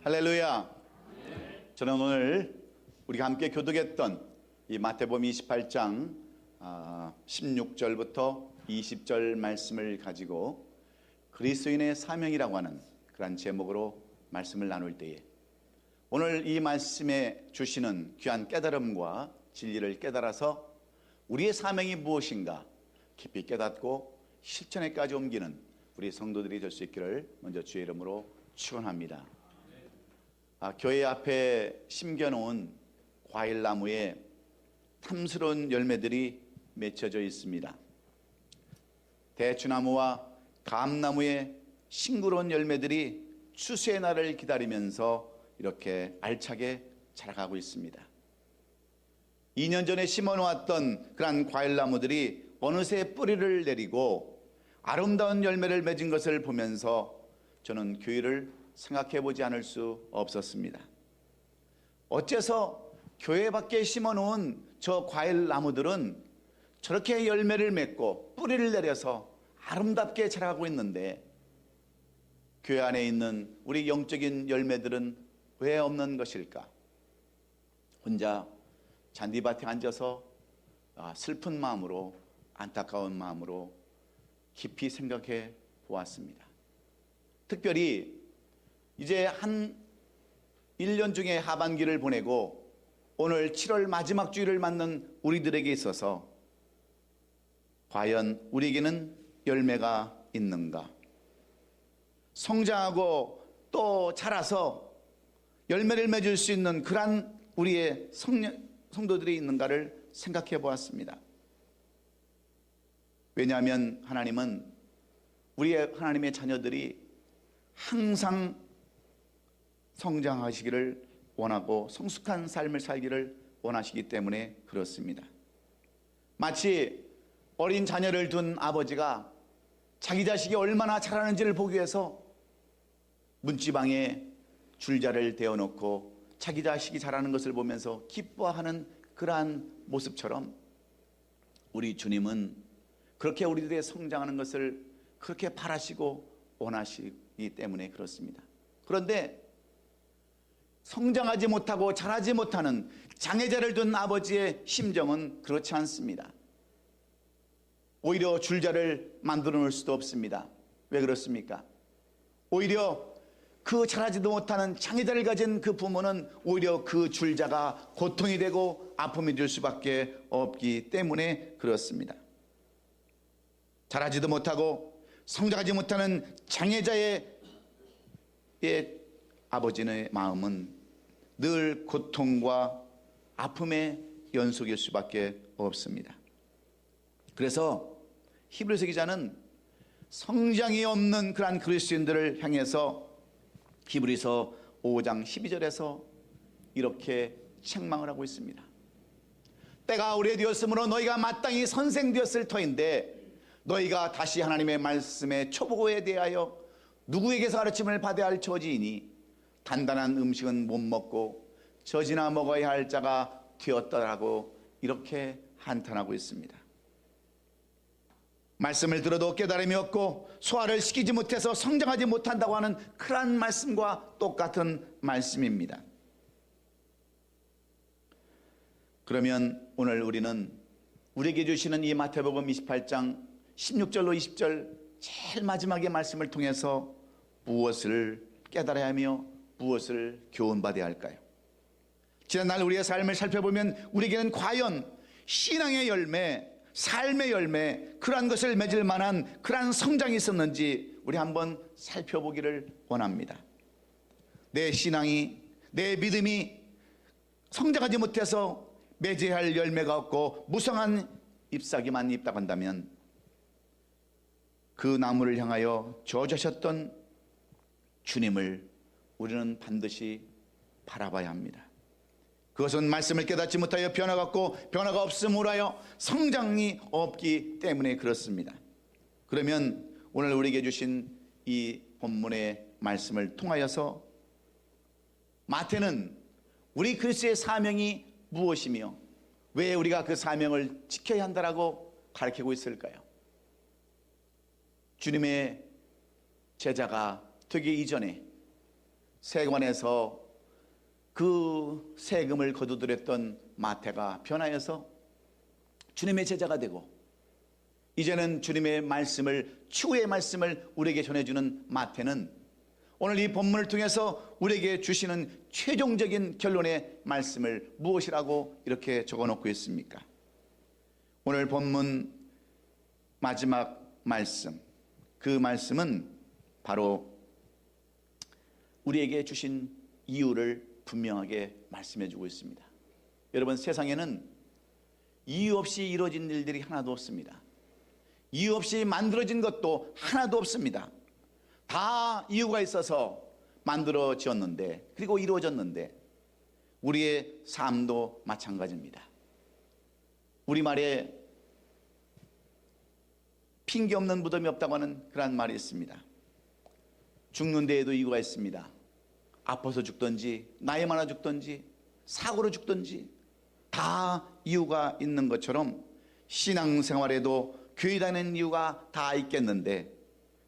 할렐루야. 저는 오늘 우리가 함께 교독했던 이 마태복음 28장 16절부터 20절 말씀을 가지고 그리스도인의 사명이라고 하는 그런 제목으로 말씀을 나눌 때에 오늘 이 말씀에 주시는 귀한 깨달음과 진리를 깨달아서 우리의 사명이 무엇인가 깊이 깨닫고 실천에까지 옮기는 우리 성도들이 될 수 있기를 먼저 주의 이름으로 축원합니다. 교회 앞에 심겨놓은 과일나무에 탐스러운 열매들이 맺혀져 있습니다. 대추나무와 감나무에 싱그러운 열매들이 추수의 날을 기다리면서 이렇게 알차게 자라가고 있습니다. 2년 전에 심어놓았던 그러한 과일나무들이 어느새 뿌리를 내리고 아름다운 열매를 맺은 것을 보면서 저는 교회를 생각해 보지 않을 수 없었습니다. 어째서 교회 밖에 심어놓은 저 과일나무들은 저렇게 열매를 맺고 뿌리를 내려서 아름답게 자라가고 있는데 교회 안에 있는 우리 영적인 열매들은 왜 없는 것일까? 혼자 잔디밭에 앉아서 슬픈 마음으로 안타까운 마음으로 깊이 생각해 보았습니다. 특별히 이제 한 1년 중에 하반기를 보내고 오늘 7월 마지막 주일을 맞는 우리들에게 있어서 과연 우리에게는 열매가 있는가? 성장하고 또 자라서 열매를 맺을 수 있는 그러한 우리의 성도들이 있는가를 생각해 보았습니다. 왜냐하면 하나님은 하나님의 자녀들이 항상 성장하시기를 원하고 성숙한 삶을 살기를 원하시기 때문에 그렇습니다. 마치 어린 자녀를 둔 아버지가 자기 자식이 얼마나 자라는지를 보기 위해서 문지방에 줄자를 대어놓고 자기 자식이 자라는 것을 보면서 기뻐하는 그러한 모습처럼 우리 주님은 그렇게 우리들의 성장하는 것을 그렇게 바라시고 원하시기 때문에 그렇습니다. 그런데 성장하지 못하고 자라지 못하는 장애자를 둔 아버지의 심정은 그렇지 않습니다. 오히려 줄자를 만들어 놓을 수도 없습니다. 왜 그렇습니까? 오히려 그 자라지도 못하는 장애자를 가진 그 부모는 오히려 그 줄자가 고통이 되고 아픔이 될 수밖에 없기 때문에 그렇습니다. 자라지도 못하고 성장하지 못하는 장애자의 아버지의 마음은 늘 고통과 아픔의 연속일 수밖에 없습니다. 그래서 히브리서 기자는 성장이 없는 그러한 그리스도인들을 향해서 히브리서 5장 12절에서 이렇게 책망을 하고 있습니다. 때가 오래되었으므로 너희가 마땅히 선생되었을 터인데 너희가 다시 하나님의 말씀의 초보에 대하여 누구에게서 가르침을 받아야 할 처지이니 단단한 음식은 못 먹고 젖이나 먹어야 할 자가 되었더라고 이렇게 한탄하고 있습니다. 말씀을 들어도 깨달음이 없고 소화를 시키지 못해서 성장하지 못한다고 하는 그러한 말씀과 똑같은 말씀입니다. 그러면 오늘 우리는 우리에게 주시는 이 마태복음 28장 16절로 20절 제일 마지막의 말씀을 통해서 무엇을 깨달아야 하며 무엇을 교훈받아야 할까요? 지난날 우리의 삶을 살펴보면 우리에게는 과연 신앙의 열매, 삶의 열매, 그러한 것을 맺을 만한 그러한 성장이 있었는지 우리 한번 살펴보기를 원합니다. 내 신앙이, 내 믿음이 성장하지 못해서 맺어야 할 열매가 없고 무성한 잎사귀만 있다고 한다면 그 나무를 향하여 저주하셨던 주님을 우리는 반드시 바라봐야 합니다. 그것은 말씀을 깨닫지 못하여 변화가 없고 변화가 없음으로 하여 성장이 없기 때문에 그렇습니다. 그러면 오늘 우리에게 주신 이 본문의 말씀을 통하여서 마태는 우리 그리스도의 사명이 무엇이며 왜 우리가 그 사명을 지켜야 한다라고 가르치고 있을까요? 주님의 제자가 되기 이전에 세관에서 그 세금을 거두들였던 마태가 변하여서 주님의 제자가 되고, 이제는 주님의 말씀을, 추후의 말씀을 우리에게 전해주는 마태는 오늘 이 본문을 통해서 우리에게 주시는 최종적인 결론의 말씀을 무엇이라고 이렇게 적어놓고 있습니까? 오늘 본문 마지막 말씀, 그 말씀은 바로 우리에게 주신 이유를 분명하게 말씀해 주고 있습니다. 여러분, 세상에는 이유 없이 이루어진 일들이 하나도 없습니다. 이유 없이 만들어진 것도 하나도 없습니다. 다 이유가 있어서 만들어졌는데, 그리고 이루어졌는데, 우리의 삶도 마찬가지입니다. 우리말에 핑계 없는 무덤이 없다고 하는 그런 말이 있습니다. 죽는 데에도 이유가 있습니다. 아파서 죽든지, 나이 많아 죽든지, 사고로 죽든지 다 이유가 있는 것처럼 신앙생활에도 교회 다니는 이유가 다 있겠는데,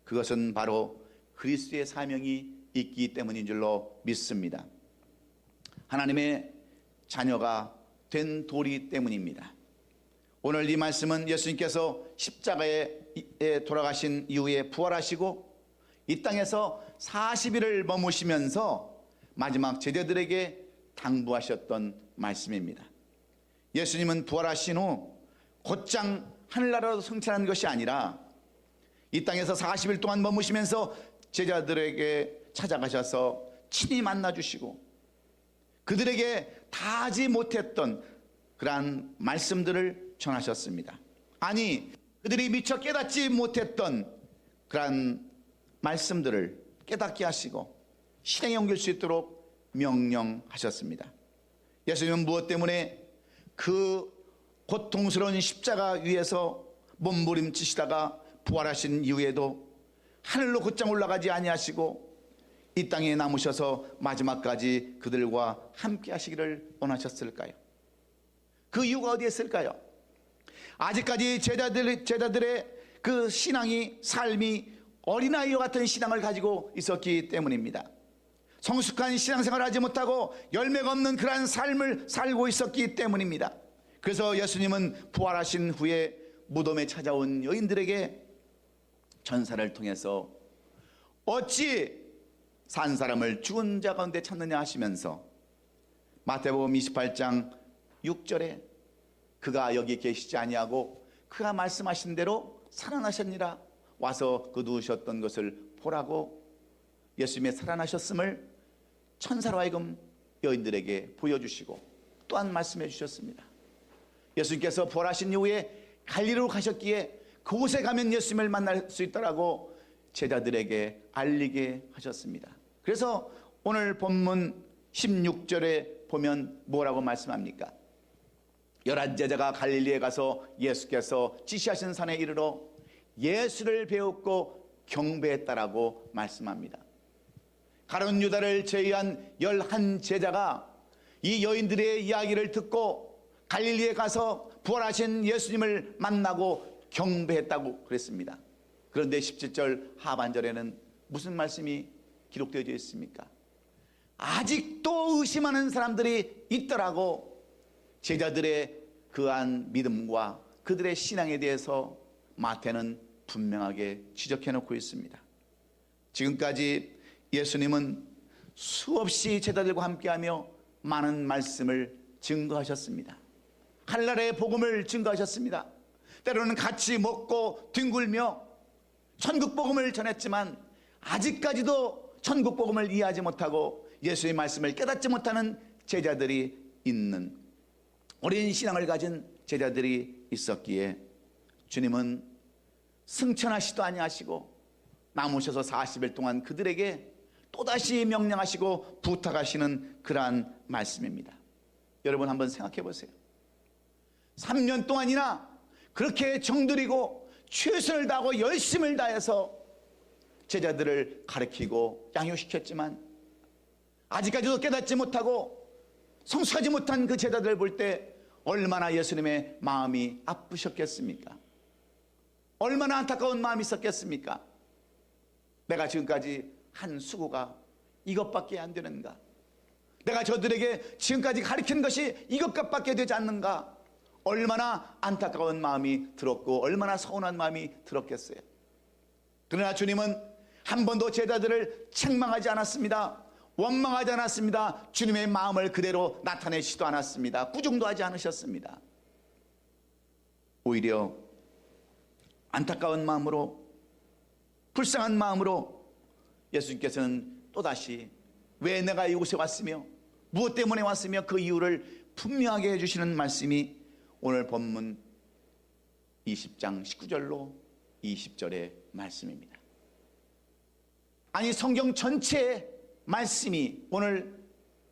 그것은 바로 그리스도의 사명이 있기 때문인 줄로 믿습니다. 하나님의 자녀가 된 도리 때문입니다. 오늘 이 말씀은 예수님께서 십자가에 돌아가신 이후에 부활하시고 이 땅에서 40일을 머무시면서 마지막 제자들에게 당부하셨던 말씀입니다. 예수님은 부활하신 후 곧장 하늘나라로 승천한 것이 아니라 이 땅에서 40일 동안 머무시면서 제자들에게 찾아가셔서 친히 만나주시고 그들에게 다 하지 못했던 그러한 말씀들을 전하셨습니다. 아니, 그들이 미처 깨닫지 못했던 그러한 말씀들을 깨닫게 하시고 실행에 옮길 수 있도록 명령하셨습니다. 예수님은 무엇 때문에 그 고통스러운 십자가 위에서 몸부림치시다가 부활하신 이후에도 하늘로 곧장 올라가지 아니하시고 이 땅에 남으셔서 마지막까지 그들과 함께 하시기를 원하셨을까요? 그 이유가 어디에 있을까요? 아직까지 제자들의 그 신앙이, 삶이 어린아이와 같은 신앙을 가지고 있었기 때문입니다. 성숙한 신앙생활을 하지 못하고 열매가 없는 그러한 삶을 살고 있었기 때문입니다. 그래서 예수님은 부활하신 후에 무덤에 찾아온 여인들에게 전사를 통해서 어찌 산 사람을 죽은 자 가운데 찾느냐 하시면서 마태복음 28장 6절에 그가 여기 계시지 아니하고 그가 말씀하신 대로 살아나셨니라, 와서 그 누우셨던 것을 보라고 예수님의 살아나셨음을 천사로 하여금 여인들에게 보여주시고 또한 말씀해 주셨습니다. 예수님께서 부활하신 이후에 갈릴리로 가셨기에 그곳에 가면 예수님을 만날 수 있다라고 제자들에게 알리게 하셨습니다. 그래서 오늘 본문 16절에 보면 뭐라고 말씀합니까? 11제자가 갈릴리에 가서 예수께서 지시하신 산에 이르러 예수를 배웠고 경배했다라고 말씀합니다. 가룟 유다를 제외한 11제자가 이 여인들의 이야기를 듣고 갈릴리에 가서 부활하신 예수님을 만나고 경배했다고 그랬습니다. 그런데 17절 하반절에는 무슨 말씀이 기록되어 있습니까? 아직도 의심하는 사람들이 있더라고. 제자들의 그한 믿음과 그들의 신앙에 대해서 마태는 분명하게 지적해 놓고 있습니다. 지금까지 예수님은 수없이 제자들과 함께하며 많은 말씀을 증거하셨습니다. 하늘나라의 복음을 증거하셨습니다. 때로는 같이 먹고 뒹굴며 천국 복음을 전했지만 아직까지도 천국 복음을 이해하지 못하고 예수의 말씀을 깨닫지 못하는 제자들이 있는, 어린 신앙을 가진 제자들이 있었기에 주님은 승천하시도 아니하시고 남으셔서 40일 동안 그들에게 또다시 명령하시고 부탁하시는 그러한 말씀입니다. 여러분 한번 생각해 보세요. 3년 동안이나 그렇게 정들이고 최선을 다하고 열심을 다해서 제자들을 가르치고 양육시켰지만 아직까지도 깨닫지 못하고 성숙하지 못한 그 제자들을 볼 때 얼마나 예수님의 마음이 아프셨겠습니까? 얼마나 안타까운 마음이 있었겠습니까? 내가 지금까지 한 수고가 이것밖에 안 되는가? 내가 저들에게 지금까지 가르친 것이 이것밖에 되지 않는가? 얼마나 안타까운 마음이 들었고 얼마나 서운한 마음이 들었겠어요. 그러나 주님은 한 번도 제자들을 책망하지 않았습니다. 원망하지 않았습니다. 주님의 마음을 그대로 나타내시지도 않았습니다. 부정도 하지 않으셨습니다. 오히려 안타까운 마음으로, 불쌍한 마음으로 예수님께서는 또다시 왜 내가 이곳에 왔으며 무엇 때문에 왔으며 그 이유를 분명하게 해주시는 말씀이 오늘 본문 20장 19절로 20절의 말씀입니다. 아니, 성경 전체의 말씀이 오늘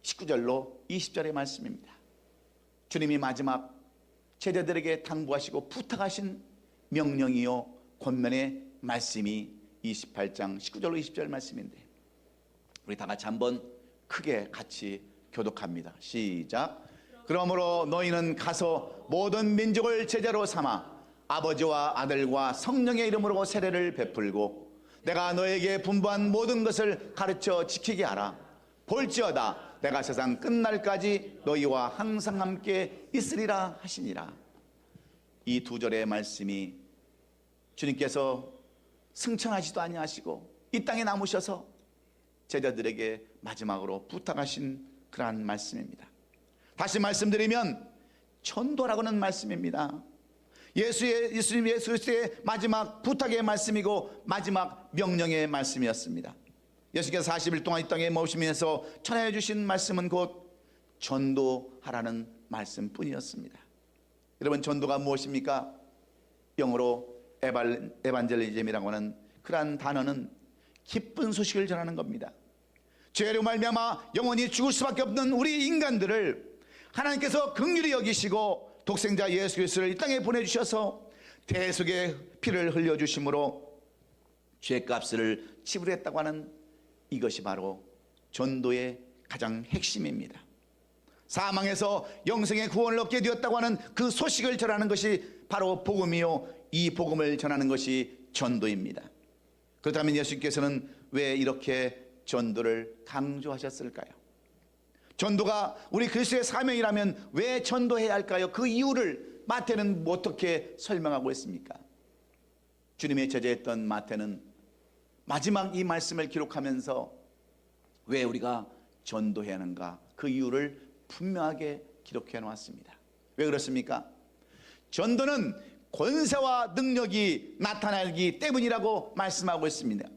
19절로 20절의 말씀입니다. 주님이 마지막 제자들에게 당부하시고 부탁하신 명령이요 권면의 말씀이 28장 19절로 20절 말씀인데, 우리 다 같이 한번 크게 같이 교독합니다. 시작. 그러므로 너희는 가서 모든 민족을 제자로 삼아 아버지와 아들과 성령의 이름으로 세례를 베풀고 내가 너에게 분부한 모든 것을 가르쳐 지키게 하라. 볼지어다 내가 세상 끝날까지 너희와 항상 함께 있으리라 하시니라. 이 두 절의 말씀이 주님께서 승천하지도 아니하시고 이 땅에 남으셔서 제자들에게 마지막으로 부탁하신 그러한 말씀입니다. 다시 말씀드리면 전도라고는 말씀입니다. 예수님 예수 그리스도의 마지막 부탁의 말씀이고 마지막 명령의 말씀이었습니다. 예수께서 40일 동안 이 땅에 머무시면서 전해 주신 말씀은 곧 전도하라는 말씀뿐이었습니다. 여러분, 전도가 무엇입니까? 영어로 에반젤리즘이라고 하는 그러한 단어는 기쁜 소식을 전하는 겁니다. 죄로 말미암아 영원히 죽을 수밖에 없는 우리 인간들을 하나님께서 긍휼히 여기시고 독생자 예수 그리스도를 이 땅에 보내주셔서 대속의 피를 흘려주심으로 죄값을 지불했다고 하는 이것이 바로 전도의 가장 핵심입니다. 사망에서 영생의 구원을 얻게 되었다고 하는 그 소식을 전하는 것이 바로 복음이요, 이 복음을 전하는 것이 전도입니다. 그렇다면 예수님께서는 왜 이렇게 전도를 강조하셨을까요? 전도가 우리 그리스도의 사명이라면 왜 전도해야 할까요? 그 이유를 마태는 어떻게 설명하고 있습니까? 주님의 제자였던 마태는 마지막 이 말씀을 기록하면서 왜 우리가 전도해야 하는가, 그 이유를 분명하게 기록해 놓았습니다. 왜 그렇습니까? 전도는 권세와 능력이 나타나기 때문이라고 말씀하고 있습니다.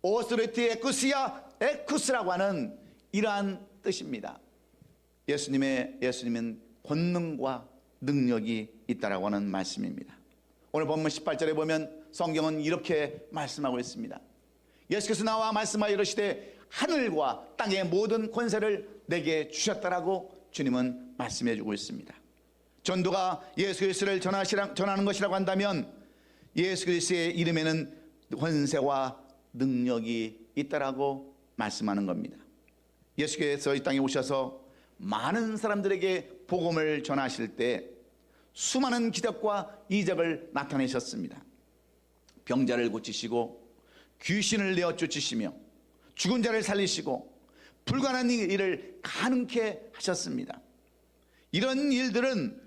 오스리티 에쿠스야 에쿠스라고 하는 이러한 뜻입니다. 예수님은 권능과 능력이 있다라고 하는 말씀입니다. 오늘 본문 18절에 보면 성경은 이렇게 말씀하고 있습니다. 예수께서 나와 말씀하여 이르시되 하늘과 땅의 모든 권세를 내게 주셨다라고 주님은 말씀해 주고 있습니다. 전도가 예수 그리스도를 전하는 것이라고 한다면 예수 그리스도의 이름에는 권세와 능력이 있다라고 말씀하는 겁니다. 예수께서 이 땅에 오셔서 많은 사람들에게 복음을 전하실 때 수많은 기적과 이적을 나타내셨습니다. 병자를 고치시고 귀신을 내어 쫓으시며 죽은 자를 살리시고 불가능한 일을 가능케 하셨습니다. 이런 일들은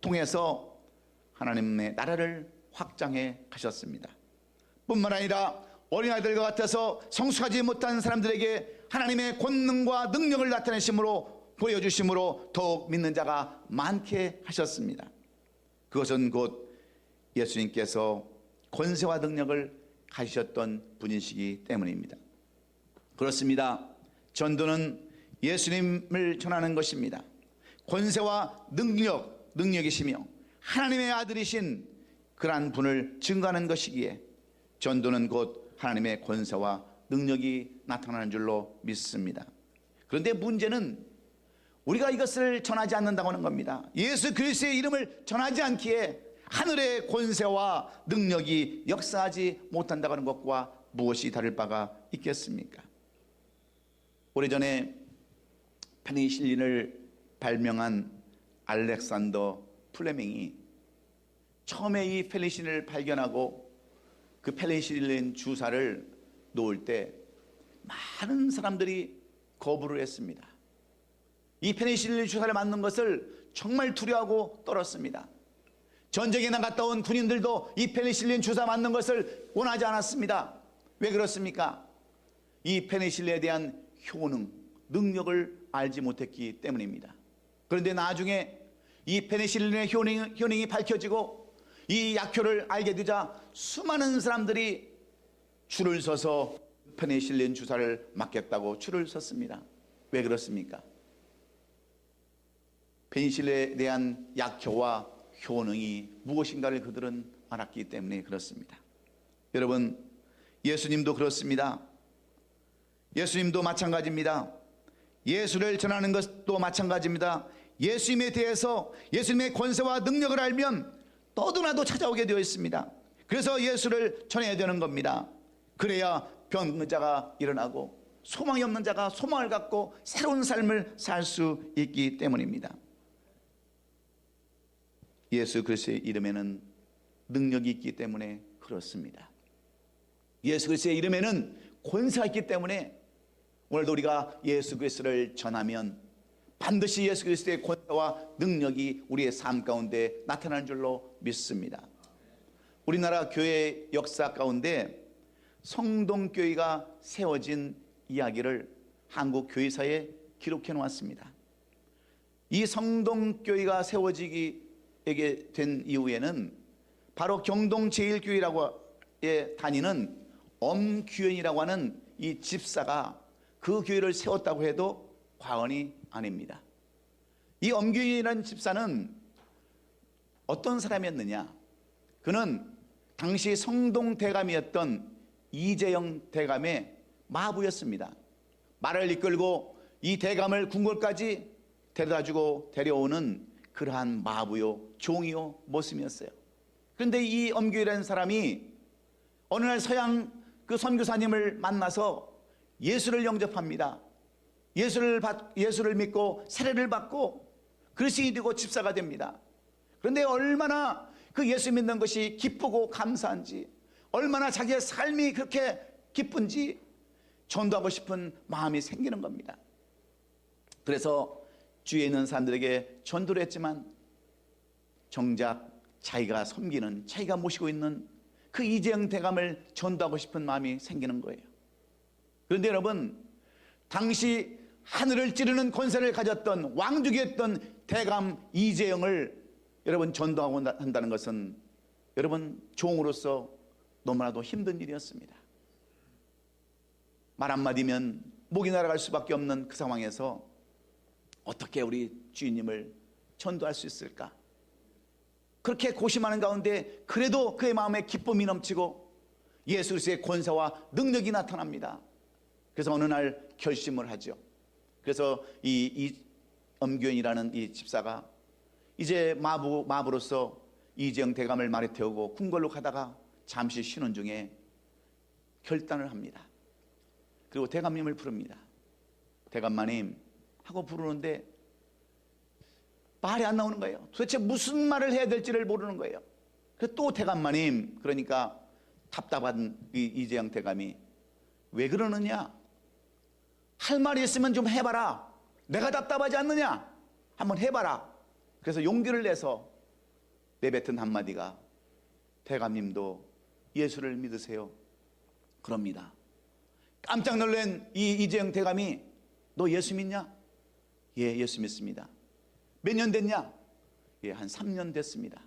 통해서 하나님의 나라를 확장해 가셨습니다. 뿐만 아니라 어린아이들과 같아서 성숙하지 못한 사람들에게 하나님의 권능과 능력을 나타내심으로 보여주심으로 더욱 믿는 자가 많게 하셨습니다. 그것은 곧 예수님께서 권세와 능력을 가지셨던 분이시기 때문입니다. 그렇습니다. 전도는 예수님을 전하는 것입니다. 권세와 능력이시며 하나님의 아들이신 그러한 분을 증거하는 것이기에 전도는 곧 하나님의 권세와 능력이 나타나는 줄로 믿습니다. 그런데 문제는 우리가 이것을 전하지 않는다고 하는 겁니다. 예수 그리스도의 이름을 전하지 않기에 하늘의 권세와 능력이 역사하지 못한다고 하는 것과 무엇이 다를 바가 있겠습니까? 오래전에 페니실린을 발명한 알렉산더 플레밍이 처음에 이 페니실린을 발견하고 그 페니실린 주사를 놓을 때 많은 사람들이 거부를 했습니다. 이 페니실린 주사를 맞는 것을 정말 두려워하고 떨었습니다. 전쟁에 나갔다 온 군인들도 이 페니실린 주사 맞는 것을 원하지 않았습니다. 왜 그렇습니까? 이 페니실린에 대한 효능, 능력을 알지 못했기 때문입니다. 그런데 나중에 이 페니실린의 효능이 밝혀지고 이 약효를 알게 되자 수많은 사람들이 줄을 서서 페니실린 주사를 맞겠다고 줄을 섰습니다. 왜 그렇습니까? 페니실린에 대한 약효와 효능이 무엇인가를 그들은 알았기 때문에 그렇습니다. 여러분, 예수님도 그렇습니다. 예수님도 마찬가지입니다. 예수를 전하는 것도 마찬가지입니다. 예수님에 대해서 예수님의 권세와 능력을 알면 너도나도 찾아오게 되어 있습니다. 그래서 예수를 전해야 되는 겁니다. 그래야 병든 자가 일어나고 소망이 없는 자가 소망을 갖고 새로운 삶을 살 수 있기 때문입니다. 예수 그리스도의 이름에는 능력이 있기 때문에 그렇습니다. 예수 그리스도의 이름에는 권세가 있기 때문에 오늘도 우리가 예수 그리스도를 전하면 반드시 예수 그리스도의 권세와 능력이 우리의 삶 가운데 나타나는 줄로 믿습니다. 우리나라 교회 역사 가운데 성동교회가 세워진 이야기를 한국 교회사에 기록해 놓았습니다. 이 성동교회가 세워지게 된 이후에는 바로 경동 제1교회라고 다니는 엄규현이라고 하는 이 집사가 그 교회를 세웠다고 해도 과언이 아닙니다. 이 엄규현이라는 집사는 어떤 사람이었느냐? 그는 당시 성동 대감이었던 이재영 대감의 마부였습니다. 말을 이끌고 이 대감을 궁궐까지 데려다주고 데려오는 그러한 마부요, 종이요 모습이었어요. 그런데 이 엄규현이라는 사람이 어느 날 서양 그 선교사님을 만나서 예수를 영접합니다. 예수를 믿고 세례를 받고 그리스도인이 되고 집사가 됩니다. 그런데 얼마나 그 예수 믿는 것이 기쁘고 감사한지, 얼마나 자기의 삶이 그렇게 기쁜지 전도하고 싶은 마음이 생기는 겁니다. 그래서 주위에 있는 사람들에게 전도를 했지만 정작 자기가 섬기는, 자기가 모시고 있는 그 이재영 대감을 전도하고 싶은 마음이 생기는 거예요. 그런데 여러분, 당시 하늘을 찌르는 권세를 가졌던 왕족이었던 대감 이재영을 여러분 전도하고 한다는 것은 여러분 종으로서 너무나도 힘든 일이었습니다. 말 한마디면 목이 날아갈 수밖에 없는 그 상황에서 어떻게 우리 주인님을 전도할 수 있을까? 그렇게 고심하는 가운데 그래도 그의 마음에 기쁨이 넘치고 예수 그리스도의 권세와 능력이 나타납니다. 그래서 어느 날 결심을 하죠. 그래서 이 엄규현이라는 이 집사가 이제 마부로서 이재영 대감을 말에 태우고 궁궐로 가다가 잠시 쉬는 중에 결단을 합니다. 그리고 대감님을 부릅니다. 대감마님 하고 부르는데 말이 안 나오는 거예요. 도대체 무슨 말을 해야 될지를 모르는 거예요. 그래서 또 대감마님, 그러니까 답답한 이재영 대감이 왜 그러느냐? 할 말이 있으면 좀 해봐라. 내가 답답하지 않느냐? 한번 해봐라. 그래서 용기를 내서 내뱉은 한마디가 대감님도 예수를 믿으세요. 그럽니다. 깜짝 놀란 이 이재영 대감이 너 예수 믿냐? 예, 예수 믿습니다. 몇 년 됐냐? 예, 한 3년 됐습니다.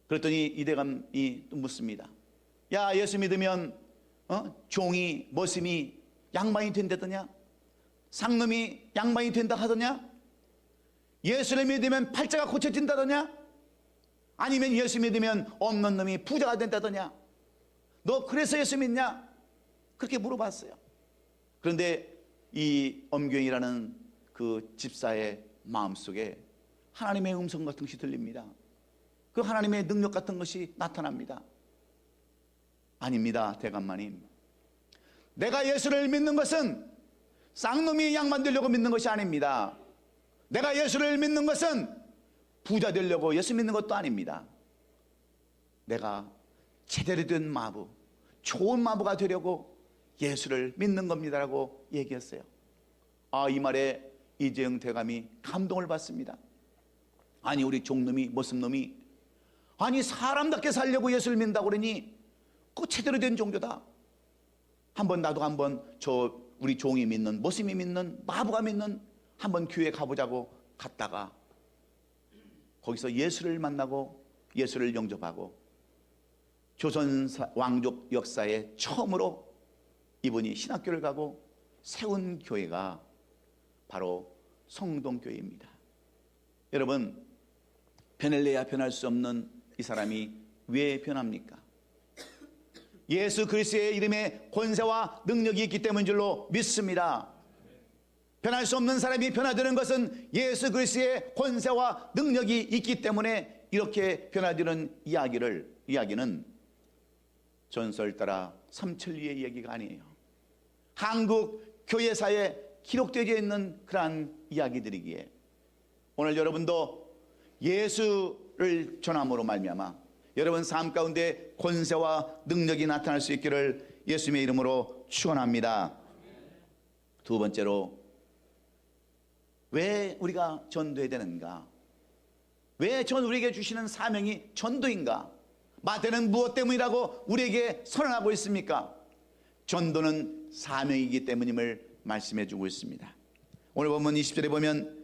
그랬더니 이 대감이 또 묻습니다. 야, 예수 믿으면 종이 머슴이 양반이 된다더냐? 상놈이 양반이 된다 하더냐? 예수를 믿으면 팔자가 고쳐진다더냐? 아니면 예수 믿으면 없는 놈이 부자가 된다더냐? 너 그래서 예수 믿냐? 그렇게 물어봤어요. 그런데 이 엄경이라는 그 집사의 마음속에 하나님의 음성 같은 것이 들립니다. 그 하나님의 능력 같은 것이 나타납니다. 아닙니다, 대감마님. 내가 예수를 믿는 것은 쌍놈이 양반 되려고 믿는 것이 아닙니다. 내가 예수를 믿는 것은 부자 되려고 예수 믿는 것도 아닙니다. 내가 제대로 된 마부, 좋은 마부가 되려고 예수를 믿는 겁니다라고 얘기했어요. 이 말에 이재영 대감이 감동을 받습니다. 아니, 우리 종놈이, 모습놈이, 아니, 사람답게 살려고 예수를 믿는다고 그러니 그거 제대로 된 종교다. 나도 한번 우리 종이 믿는, 모습이 믿는, 마부가 믿는 한번 교회 가보자고 갔다가 거기서 예수를 만나고 예수를 영접하고 조선 왕족 역사에 처음으로 이분이 신학교를 가고 세운 교회가 바로 성동교회입니다. 여러분, 변할래야 변할 수 없는 이 사람이 왜 변합니까? 예수 그리스도의 이름에 권세와 능력이 있기 때문인 줄로 믿습니다. 변할 수 없는 사람이 변화되는 것은 예수 그리스도의 권세와 능력이 있기 때문에 이렇게 변화되는 이야기는 전설 따라 삼천리의 이야기가 아니에요. 한국 교회사에 기록되어 있는 그러한 이야기들이기에 오늘 여러분도 예수를 전함으로 말미암아 여러분 삶 가운데 권세와 능력이 나타날 수 있기를 예수님의 이름으로 축원합니다. 두 번째로, 왜 우리가 전도해야 되는가? 왜 우리에게 주시는 사명이 전도인가? 마태는 무엇 때문이라고 우리에게 선언하고 있습니까? 전도는 사명이기 때문임을 말씀해 주고 있습니다. 오늘 본문 20절에 보면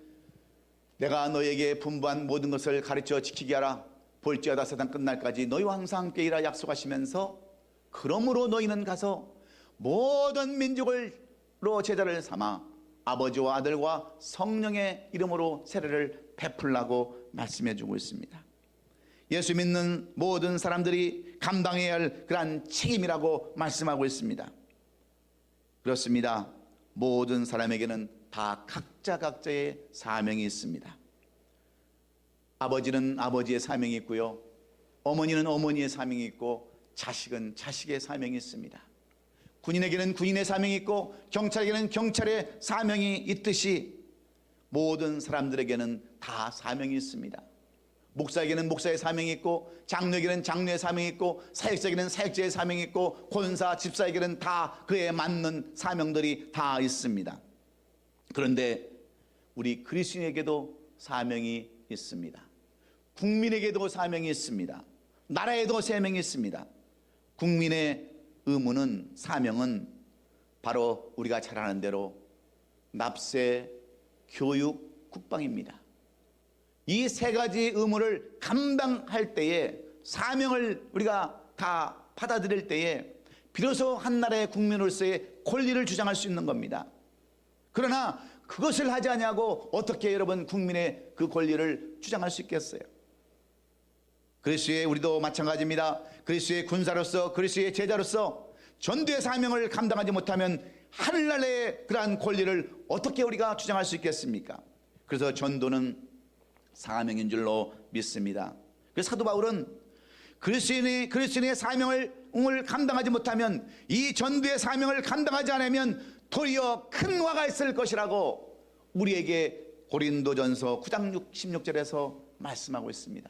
내가 너에게 분부한 모든 것을 가르쳐 지키게 하라. 볼지어다 세상 끝날까지 너희와 항상 함께이라 약속하시면서 그러므로 너희는 가서 모든 민족을로 제자를 삼아 아버지와 아들과 성령의 이름으로 세례를 베풀라고 말씀해 주고 있습니다. 예수 믿는 모든 사람들이 감당해야 할 그러한 책임이라고 말씀하고 있습니다. 그렇습니다. 모든 사람에게는 다 각자의 사명이 있습니다. 아버지는 아버지의 사명이 있고요, 어머니는 어머니의 사명이 있고, 자식은 자식의 사명이 있습니다. 군인에게는 군인의 사명이 있고, 경찰에게는 경찰의 사명이 있듯이 모든 사람들에게는 다 사명이 있습니다. 목사에게는 목사의 사명이 있고, 장로에게는 장로의 사명이 있고, 사역자에게는 사역자의 사명이 있고, 권사, 집사에게는 다 그에 맞는 사명들이 다 있습니다. 그런데 우리 그리스도인에게도 사명이 있습니다. 국민에게도 사명이 있습니다. 나라에도 사명이 있습니다. 국민의 의무는, 사명은 바로 우리가 잘 아는 대로 납세, 교육, 국방입니다. 이 세 가지 의무를 감당할 때에, 사명을 우리가 다 받아들일 때에 비로소 한 나라의 국민으로서의 권리를 주장할 수 있는 겁니다. 그러나 그것을 하지 않냐고 어떻게 여러분 국민의 그 권리를 주장할 수 있겠어요? 그리스도의 우리도 마찬가지입니다. 그리스도의 군사로서, 그리스도의 제자로서 전도의 사명을 감당하지 못하면 하늘나라의 그러한 권리를 어떻게 우리가 주장할 수 있겠습니까? 그래서 전도는 사명인 줄로 믿습니다. 그래서 사도 바울은 그리스도인의 사명을 감당하지 못하면, 이 전도의 사명을 감당하지 않으면 도리어 큰 화가 있을 것이라고 우리에게 고린도전서 9장 16절에서 말씀하고 있습니다.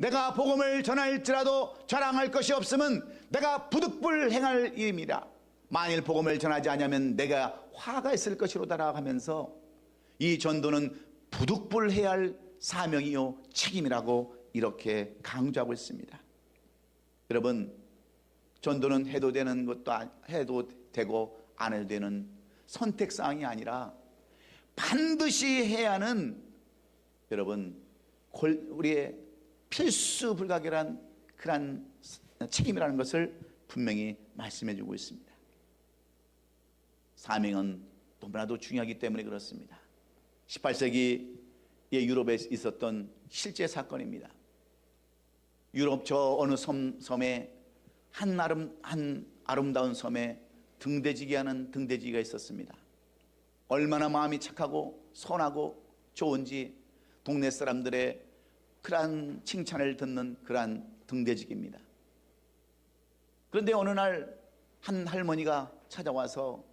내가 복음을 전할지라도 자랑할 것이 없으면 내가 부득불 행할 일입니다. 만일 복음을 전하지 않으면 내가 화가 있을 것이로다라 하면서 이 전도는 부득불 해야 할 사명이요 책임이라고 이렇게 강조하고 있습니다. 여러분, 전도는 해도 되는 것도 해도 되고 안 해도 되는 선택사항이 아니라 반드시 해야 하는, 여러분, 우리의 필수 불가결한 그러한 책임이라는 것을 분명히 말씀해 주고 있습니다. 사명은 너무나도 중요하기 때문에 그렇습니다. 18세기의 유럽에 있었던 실제 사건입니다. 유럽 저 어느 섬에 한 아름다운 섬에 등대지기 하는 등대지기가 있었습니다. 얼마나 마음이 착하고 선하고 좋은지 동네 사람들의 그러한 칭찬을 듣는 그러한 등대지기입니다. 그런데 어느 날 한 할머니가 찾아와서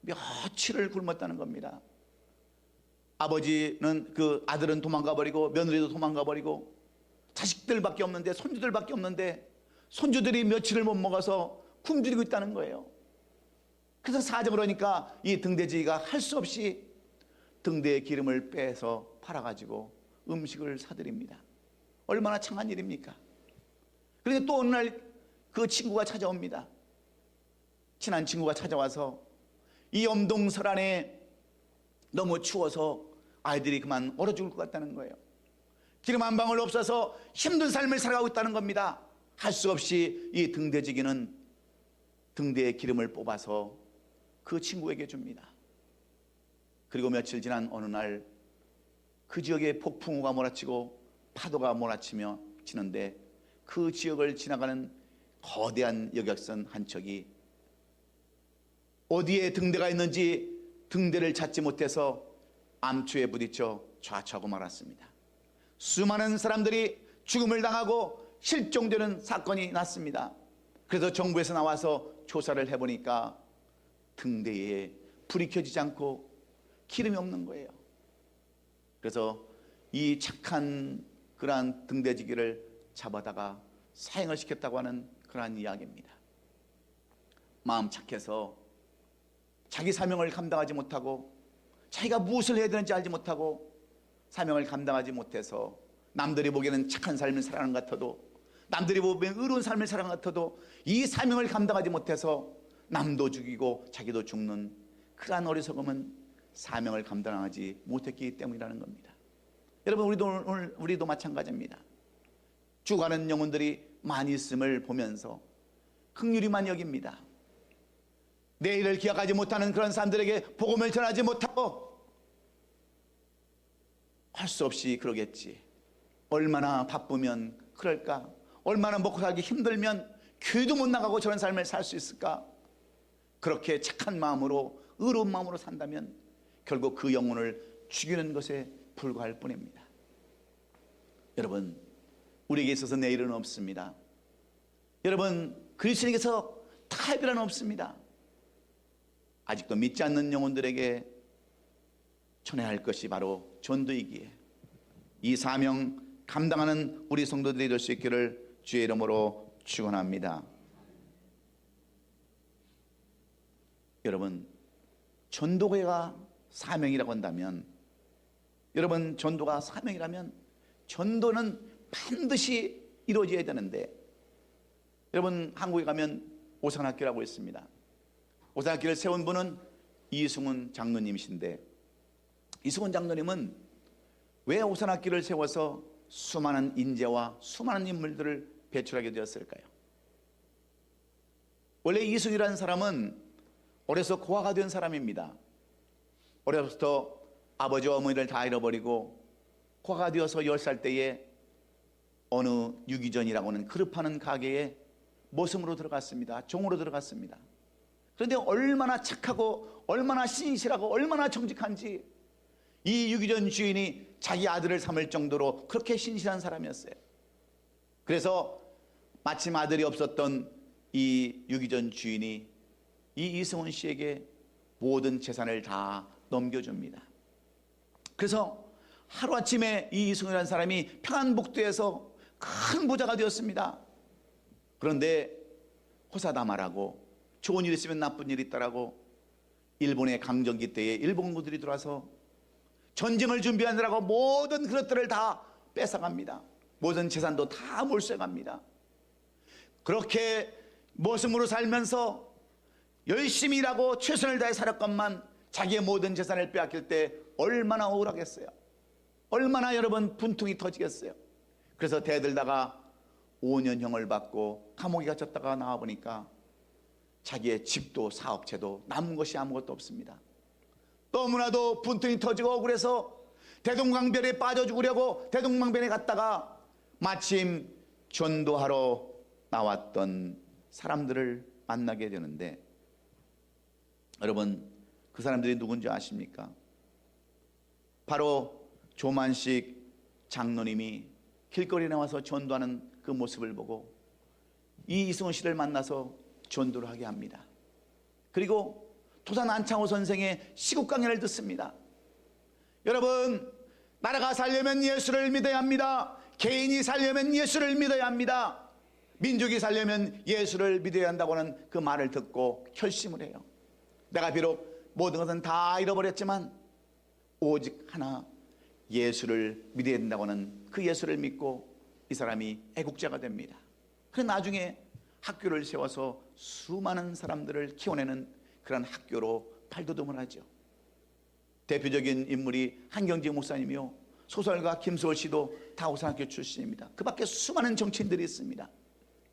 며칠을 굶었다는 겁니다. 아버지는, 그 아들은 도망가 버리고 며느리도 도망가 버리고 자식들밖에 없는데, 손주들밖에 없는데 손주들이 며칠을 못 먹어서 굶주리고 있다는 거예요. 그래서 사정을 하니까 이 등대지기가 할 수 없이 등대의 기름을 빼서 팔아가지고 음식을 사드립니다. 얼마나 창한 일입니까? 그런데 또 어느 날 그 친구가 찾아옵니다. 친한 친구가 찾아와서 이 엄동설안에 너무 추워서 아이들이 그만 얼어 죽을 것 같다는 거예요. 기름 한 방울 없어서 힘든 삶을 살아가고 있다는 겁니다. 할 수 없이 이 등대지기는 등대의 기름을 뽑아서 그 친구에게 줍니다. 그리고 며칠 지난 어느 날 그 지역에 폭풍우가 몰아치고 파도가 몰아치며 치는데 그 지역을 지나가는 거대한 여객선 한 척이 어디에 등대가 있는지 등대를 찾지 못해서 암초에 부딪혀 좌초하고 말았습니다. 수많은 사람들이 죽음을 당하고 실종되는 사건이 났습니다. 그래서 정부에서 나와서 조사를 해보니까 등대에 불이 켜지지 않고 기름이 없는 거예요. 그래서 이 착한 그러한 등대지기를 잡아다가 사형을 시켰다고 하는 그러한 이야기입니다. 마음 착해서 자기 사명을 감당하지 못하고 자기가 무엇을 해야 되는지 알지 못하고 사명을 감당하지 못해서 남들이 보기에는 착한 삶을 살아가는 것 같아도 남들이 보기에는 의로운 삶을 살아가는 것 같아도 이 사명을 감당하지 못해서 남도 죽이고 자기도 죽는 그러한 어리석음은 사명을 감당하지 못했기 때문이라는 겁니다. 여러분 우리도 마찬가지입니다. 죽어가는 영혼들이 많이 있음을 보면서 긍휼히만 여깁니다. 내일을 기약하지 못하는 그런 사람들에게 복음을 전하지 못하고 할 수 없이 그러겠지. 얼마나 바쁘면 그럴까? 얼마나 먹고 살기 힘들면 교회도 못 나가고 저런 삶을 살 수 있을까? 그렇게 착한 마음으로 의로운 마음으로 산다면 결국 그 영혼을 죽이는 것에 불과할 뿐입니다. 여러분 우리에게 있어서 내일은 없습니다. 여러분 그리스도인에게서 타협이란 없습니다. 아직도 믿지 않는 영혼들에게 전해야 할 것이 바로 전도이기에 이 사명 감당하는 우리 성도들이 될 수 있기를 주의 이름으로 축원합니다. 여러분 전도가 사명이라고 한다면 여러분 전도가 사명이라면 전도는 반드시 이루어져야 되는데 여러분 한국에 가면 오산학교라고 있습니다. 오산학교를 세운 분은 이승훈 장로님이신데 이승훈 장로님은 왜 오산학교를 세워서 수많은 인재와 수많은 인물들을 배출하게 되었을까요? 원래 이승훈이라는 사람은 어려서 고아가 된 사람입니다. 어려서부터 아버지와 어머니를 다 잃어버리고 고아가 되어서 10살 때에 어느 유기전이라고 하는 그릇 파는 가게에 모성으로 들어갔습니다. 종으로 들어갔습니다. 그런데 얼마나 착하고 얼마나 신실하고 얼마나 정직한지 이 유기전 주인이 자기 아들을 삼을 정도로 그렇게 신실한 사람이었어요. 그래서 마침 아들이 없었던 이 유기전 주인이 이 이승훈 씨에게 모든 재산을 다 넘겨줍니다. 그래서 하루아침에 이 이승훈이라는 사람이 평안북도에서 큰 부자가 되었습니다. 그런데 호사다마라고 좋은 일 있으면 나쁜 일 있다라고 일본의 강점기 때에 일본군들이 들어와서 전쟁을 준비하느라고 모든 그릇들을 다 뺏어갑니다. 모든 재산도 다 몰수해갑니다. 그렇게 모습으로 살면서 열심히 일하고 최선을 다해 살았건만 자기의 모든 재산을 빼앗길 때 얼마나 억울하겠어요. 얼마나 여러분 분통이 터지겠어요. 그래서 대들다가 5년형을 받고 감옥에 갇혔다가 나와보니까 자기의 집도 사업체도 남은 것이 아무것도 없습니다. 너무나도 분통이 터지고 억울해서 대동강변에 빠져 죽으려고 대동강변에 갔다가 마침 전도하러 나왔던 사람들을 만나게 되는데 여러분 그 사람들이 누군지 아십니까? 바로 조만식 장로님이 길거리에 나와서 전도하는 그 모습을 보고 이 이승훈 씨를 만나서 전도를 하게 합니다. 그리고 토산 안창호 선생의 시국 강연을 듣습니다. 여러분 나라가 살려면 예수를 믿어야 합니다. 개인이 살려면 예수를 믿어야 합니다. 민족이 살려면 예수를 믿어야 한다고 하는 그 말을 듣고 결심을 해요. 내가 비록 모든 것은 다 잃어버렸지만 오직 하나 예수를 믿어야 된다고 하는 그 예수를 믿고 이 사람이 애국자가 됩니다. 그래서 나중에 학교를 세워서 수많은 사람들을 키워내는 그런 학교로 발돋움을 하죠. 대표적인 인물이 한경직 목사님이요, 소설가 김소월 씨도 다 오산학교 출신입니다. 그 밖에 수많은 정치인들이 있습니다.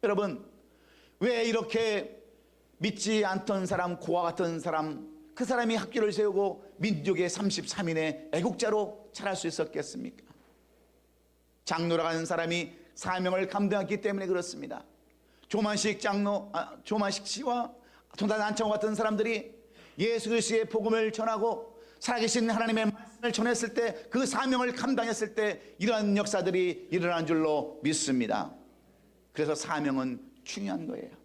여러분, 왜 이렇게 믿지 않던 사람, 고아 같은 사람, 그 사람이 학교를 세우고 민족의 33인의 애국자로 자랄 수 있었겠습니까? 장로라는 사람이 사명을 감당했기 때문에 그렇습니다. 조만식 씨와 동단 안창호 같은 사람들이 예수 그리스도의 복음을 전하고 살아계신 하나님의 말씀을 전했을 때, 그 사명을 감당했을 때 이러한 역사들이 일어난 줄로 믿습니다. 그래서 사명은 중요한 거예요.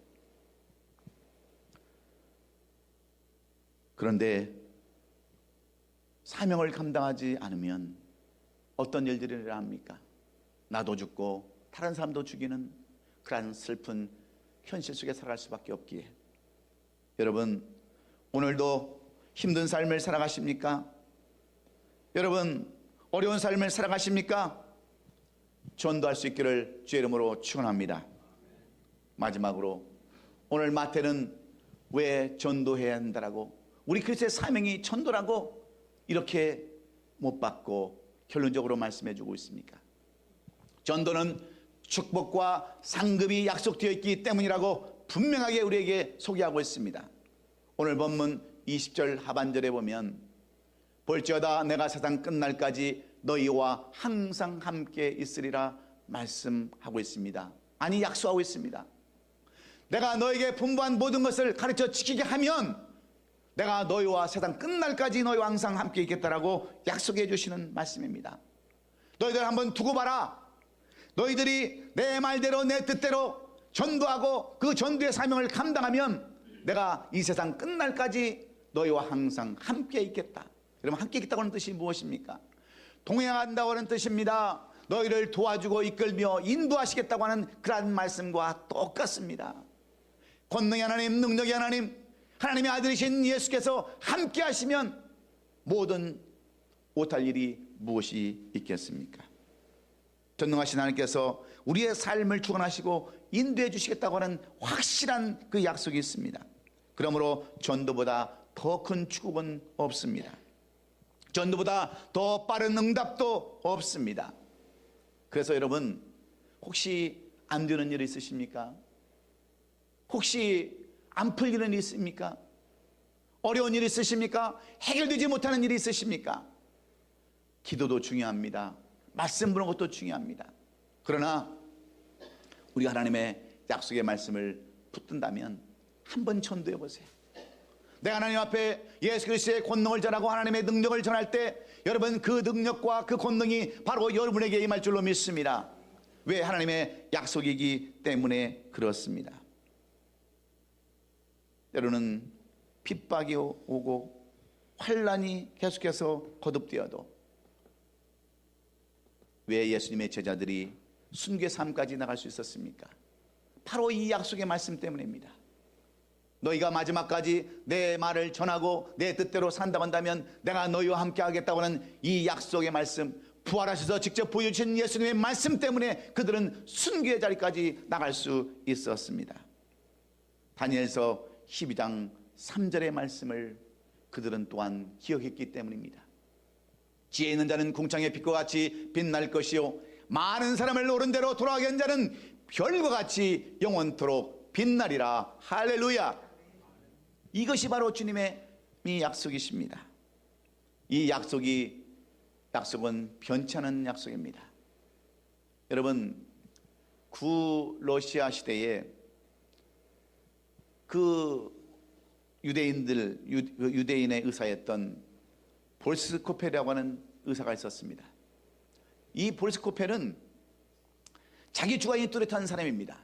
그런데 사명을 감당하지 않으면 어떤 일들이 일어납니까? 나도 죽고 다른 사람도 죽이는 그러한 슬픈 현실 속에 살아갈 수밖에 없기에, 여러분, 오늘도 힘든 삶을 살아가십니까? 여러분, 어려운 삶을 살아가십니까? 전도할 수 있기를 주의 이름으로 축원합니다. 마지막으로, 오늘 마태는 왜 전도해야 한다라고, 우리 그리스도의 사명이 전도라고 이렇게 못 받고 결론적으로 말씀해 주고 있습니까? 전도는 축복과 상급이 약속되어 있기 때문이라고 분명하게 우리에게 소개하고 있습니다. 오늘 본문 20절 하반절에 보면, 볼지어다 내가 세상 끝날까지 너희와 항상 함께 있으리라 말씀하고 있습니다. 아니, 약속하고 있습니다. 내가 너에게 분부한 모든 것을 가르쳐 지키게 하면 내가 너희와 세상 끝날까지 너희와 항상 함께 있겠다라고 약속해 주시는 말씀입니다. 너희들 한번 두고 봐라. 너희들이 내 말대로 내 뜻대로 전도하고 그 전도의 사명을 감당하면 내가 이 세상 끝날까지 너희와 항상 함께 있겠다. 그러면 함께 있겠다고 하는 뜻이 무엇입니까? 동행한다고 하는 뜻입니다. 너희를 도와주고 이끌며 인도하시겠다고 하는 그런 말씀과 똑같습니다. 권능의 하나님, 능력의 하나님, 하나님의 아들이신 예수께서 함께 하시면 모든 못할 일이 무엇이 있겠습니까? 전능하신 하나님께서 우리의 삶을 주관하시고 인도해 주시겠다고 하는 확실한 그 약속이 있습니다. 그러므로 전도보다 더 큰 축복은 없습니다. 전도보다 더 빠른 응답도 없습니다. 그래서 여러분, 혹시 안 되는 일이 있으십니까? 혹시 안 풀리는 일이 있습니까? 어려운 일이 있으십니까? 해결되지 못하는 일이 있으십니까? 기도도 중요합니다. 말씀 부는 것도 중요합니다. 그러나 우리가 하나님의 약속의 말씀을 붙든다면 한번 전도해 보세요. 내가 하나님 앞에 예수 그리스도의 권능을 전하고 하나님의 능력을 전할 때 여러분, 그 능력과 그 권능이 바로 여러분에게 임할 줄로 믿습니다. 왜? 하나님의 약속이기 때문에 그렇습니다. 때로는 핍박이 오고 환난이 계속해서 거듭되어도 왜 예수님의 제자들이 순교의 삶까지 나갈 수 있었습니까? 바로 이 약속의 말씀 때문입니다. 너희가 마지막까지 내 말을 전하고 내 뜻대로 산다고 한다면 내가 너희와 함께 하겠다고 하는 이 약속의 말씀, 부활하셔서 직접 보여주신 예수님의 말씀 때문에 그들은 순교의 자리까지 나갈 수 있었습니다. 다니엘서 12장 3절의 말씀을 그들은 또한 기억했기 때문입니다. 지혜 있는 자는 궁창의 빛과 같이 빛날 것이요, 많은 사람을 옳은 대로 돌아가게 한 자는 별과 같이 영원토록 빛나리라. 할렐루야. 이것이 바로 주님의 이 약속이십니다. 이 약속은 변치 않은 약속입니다. 여러분, 구러시아 시대에 그 유대인의 의사였던 볼스코펠이라고 하는 의사가 있었습니다. 이 볼스코펠은 자기 주관이 뚜렷한 사람입니다.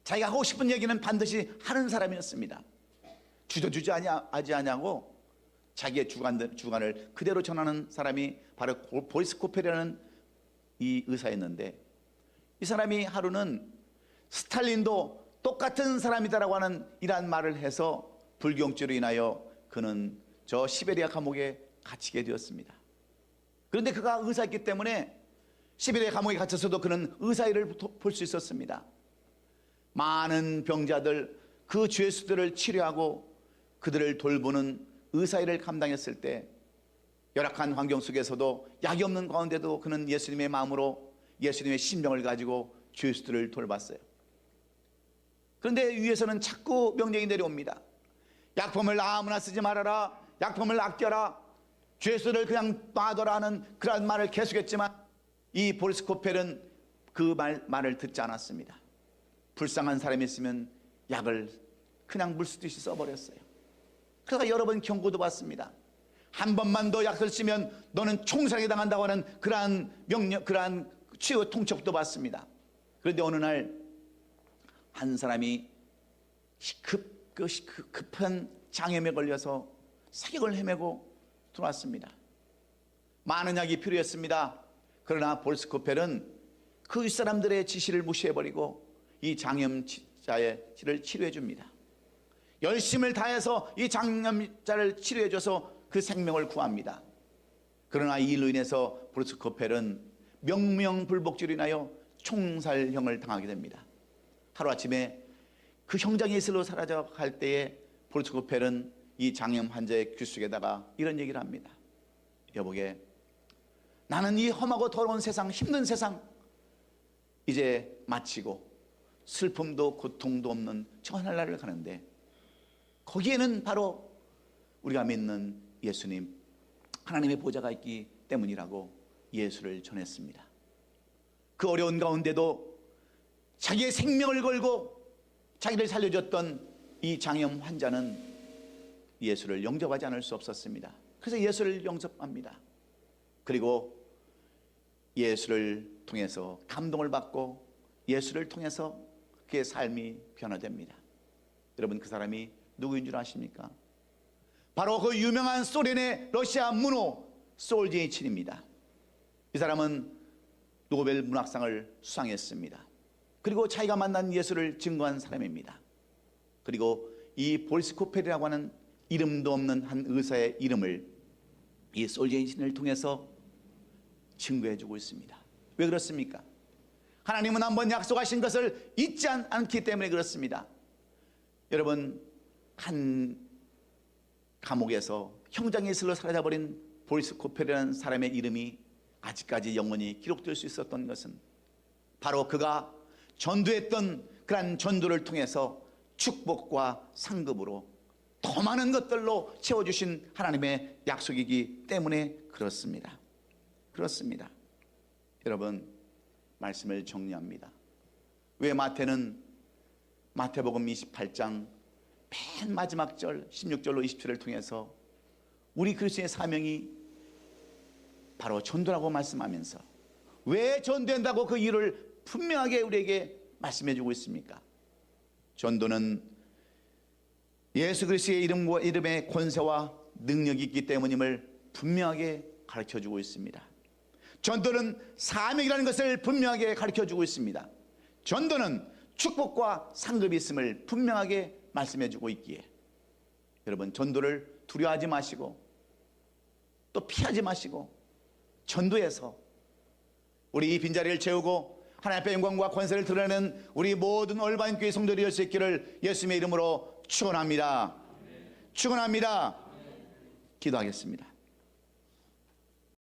자기가 하고 싶은 얘기는 반드시 하는 사람이었습니다. 주저주저하지 않냐고 자기의 주관을 그대로 전하는 사람이 바로 볼스코펠이라는 이 의사였는데, 이 사람이 하루는 스탈린도 똑같은 사람이다라고 하는 이러한 말을 해서 불경죄로 인하여 그는 저 시베리아 감옥에 갇히게 되었습니다. 그런데 그가 의사였기 때문에 시베리아 감옥에 갇혀서도 그는 의사 일을 볼 수 있었습니다. 많은 병자들, 그 죄수들을 치료하고 그들을 돌보는 의사 일을 감당했을 때 열악한 환경 속에서도 약이 없는 가운데도 그는 예수님의 마음으로 예수님의 심정을 가지고 죄수들을 돌봤어요. 그런데 위에서는 자꾸 명령이 내려옵니다. 약품을 아무나 쓰지 말아라, 약품을 아껴라, 죄수를 그냥 놔둬라 하는 그런 말을 계속했지만 이 볼스코펠은 그 말을 듣지 않았습니다. 불쌍한 사람이 있으면 약을 그냥 물 쓰듯이 써버렸어요. 그러다 여러 번 경고도 받습니다. 한 번만 더 약을 쓰면 너는 총살이 당한다고 하는 그러한 명령, 그러한 치유 통첩도 받습니다. 그런데 어느 날 한 사람이 급한 장염에 걸려서 사격을 헤매고 들어왔습니다. 많은 약이 필요했습니다. 그러나 볼스코펠은 그 윗사람들의 지시를 무시해버리고 이 장염자의 치료해 줍니다. 열심을 다해서 이 장염자를 치료해 줘서 그 생명을 구합니다. 그러나 이 일로 인해서 볼스코펠은 명명불복죄로 인하여 총살형을 당하게 됩니다. 하루아침에 그 형장의 이슬로 사라져갈 때에 볼스코펠은 이 장염 환자의 귀 속에다가 이런 얘기를 합니다. 여보게, 나는 이 험하고 더러운 세상, 힘든 세상 이제 마치고 슬픔도 고통도 없는 저 하늘나라를 가는데 거기에는 바로 우리가 믿는 예수님, 하나님의 보좌가 있기 때문이라고 예수를 전했습니다. 그 어려운 가운데도 자기의 생명을 걸고 자기를 살려줬던 이 장염 환자는 예수를 영접하지 않을 수 없었습니다. 그래서 예수를 영접합니다. 그리고 예수를 통해서 감동을 받고 예수를 통해서 그의 삶이 변화됩니다. 여러분, 그 사람이 누구인 줄 아십니까? 바로 그 유명한 소련의 러시아 문호 솔제니친입니다. 이 사람은 노벨 문학상을 수상했습니다. 그리고 자기가 만난 예수를 증거한 사람입니다. 그리고 이 볼스코펠이라고 하는 이름도 없는 한 의사의 이름을 이 솔제니친을 통해서 증거해주고 있습니다. 왜 그렇습니까? 하나님은 한번 약속하신 것을 잊지 않기 때문에 그렇습니다. 여러분, 한 감옥에서 형장의 이슬로 사라져버린 볼스코펠이라는 사람의 이름이 아직까지 영원히 기록될 수 있었던 것은 바로 그가 전도했던 그러한 전도를 통해서 축복과 상급으로 더 많은 것들로 채워주신 하나님의 약속이기 때문에 그렇습니다. 그렇습니다. 여러분, 말씀을 정리합니다. 왜 마태는 마태복음 28장 맨 마지막 절 16절로 20절을 통해서 우리 그리스도의 사명이 바로 전도라고 말씀하면서 왜 전도한다고 그 이유를 분명하게 우리에게 말씀해 주고 있습니까? 전도는 예수 그리스도의 이름과 이름의 권세와 능력이 있기 때문임을 분명하게 가르쳐 주고 있습니다. 전도는 사명이라는 것을 분명하게 가르쳐 주고 있습니다. 전도는 축복과 상급이 있음을 분명하게 말씀해 주고 있기에 여러분, 전도를 두려워하지 마시고 또 피하지 마시고 전도해서 우리 이 빈자리를 채우고 하나님 앞에 영광과 권세를 드러내는 우리 모든 올바인 교회 성도들이 될 수 있기를 예수님의 이름으로 축원합니다. 축원합니다. 기도하겠습니다.